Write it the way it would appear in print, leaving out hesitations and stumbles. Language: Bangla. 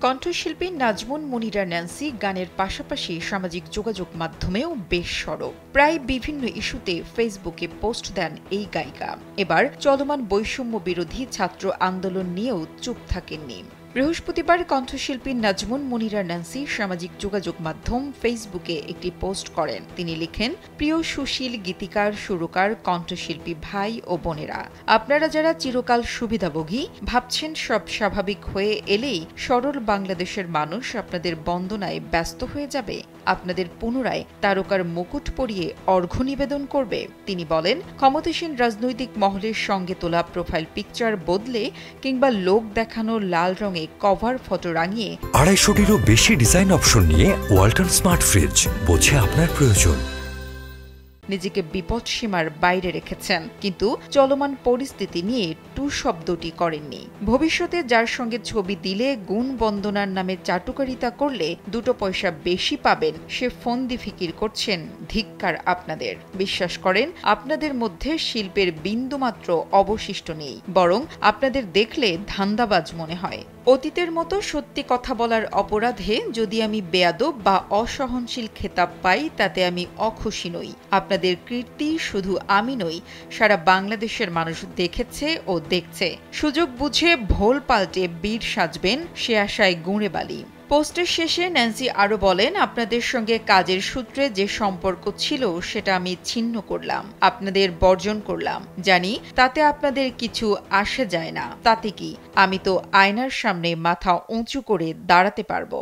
কণ্ঠশিল্পী নাজমুন মুনিরা ন্যান্সি গানের পাশাপাশি সামাজিক যোগাযোগ মাধ্যমেও বেশ সরব। প্রায় বিভিন্ন ইস্যুতে ফেসবুকে পোস্ট দেন এই গায়িকা। এবার চলমান বৈষম্য বিরোধী ছাত্র আন্দোলন নিয়েও চুপ থাকেননি। বৃহস্পতিবার কণ্ঠশিল্পী নাজমুন মুনিরা ন্যান্সি সামাজিক যোগাযোগ মাধ্যম ফেসবুকে একটি পোস্ট করেন। তিনি লিখেন, প্রিয় সুশীল গীতিকার, সুরকার, কণ্ঠশিল্পী ভাই ও বোনেরা, আপনারা যারা চিরকাল সুবিধাভোগী ভাবছেন সব স্বাভাবিক হয়ে এলেই সরল বাংলাদেশের মানুষ আপনাদের বন্দনায় ব্যস্ত হয়ে যাবে, আপনাদের পুনরায় তারকার মুকুট পরিয়ে অর্ঘ্য নিবেদন করবে। তিনি বলেন, ক্ষমতাসীন রাজনৈতিক মহলের সঙ্গে তোলা প্রোফাইল পিকচার বদলে কিংবা লোক দেখানো লাল রঙে কভার ফটো রাঙিয়ে 250-টিরও বেশি ডিজাইন অপশন নিয়ে ওয়ালটন স্মার্ট ফ্রিজ, বোঝে আপনার প্রয়োজন। নিজেকে বিপদসীমার বাইরে রেখেছেন, কিন্তু চলমান পরিস্থিতি নিয়ে টু শব্দটি করেননি। ভবিষ্যতে যার সঙ্গে ছবি দিলে গুণ বন্দনার নামে চাটুকারিতা করলে 2 পয়সা বেশি পাবেন, সে ফন্দি ফিকির করছেন, ধিক্কার আপনাদের। বিশ্বাস করেন, আপনাদের মধ্যে শিল্পের বিন্দুমাত্র অবশিষ্ট নেই, বরং আপনাদের দেখলে ধান্দাবাজ মনে হয়। অতীতের মতো সত্যি কথা বলার অপরাধে যদি আমি বেয়াদব বা অসহনশীল খেতাব পাই, তাতে আমি অখুশি নই। আপনাদের কীর্তি শুধু আমি নই, সারা বাংলাদেশের মানুষ দেখেছে ও দেখছে। সুযোগ বুঝে ভোল পাল্টে বীর সাজবেন, সে আশায় গুঁড়ে বালি। পোস্টের শেষে ন্যান্সি আরও বলেন, আপনাদের সঙ্গে কাজের সূত্রে যে সম্পর্ক ছিল সেটা আমি ছিন্ন করলাম, আপনাদের বর্জন করলাম। জানি তাতে আপনাদের কিছু আসে যায় না, তাতে কি, আমি তো আয়নার সামনে মাথা উঁচু করে দাঁড়াতে পারবো।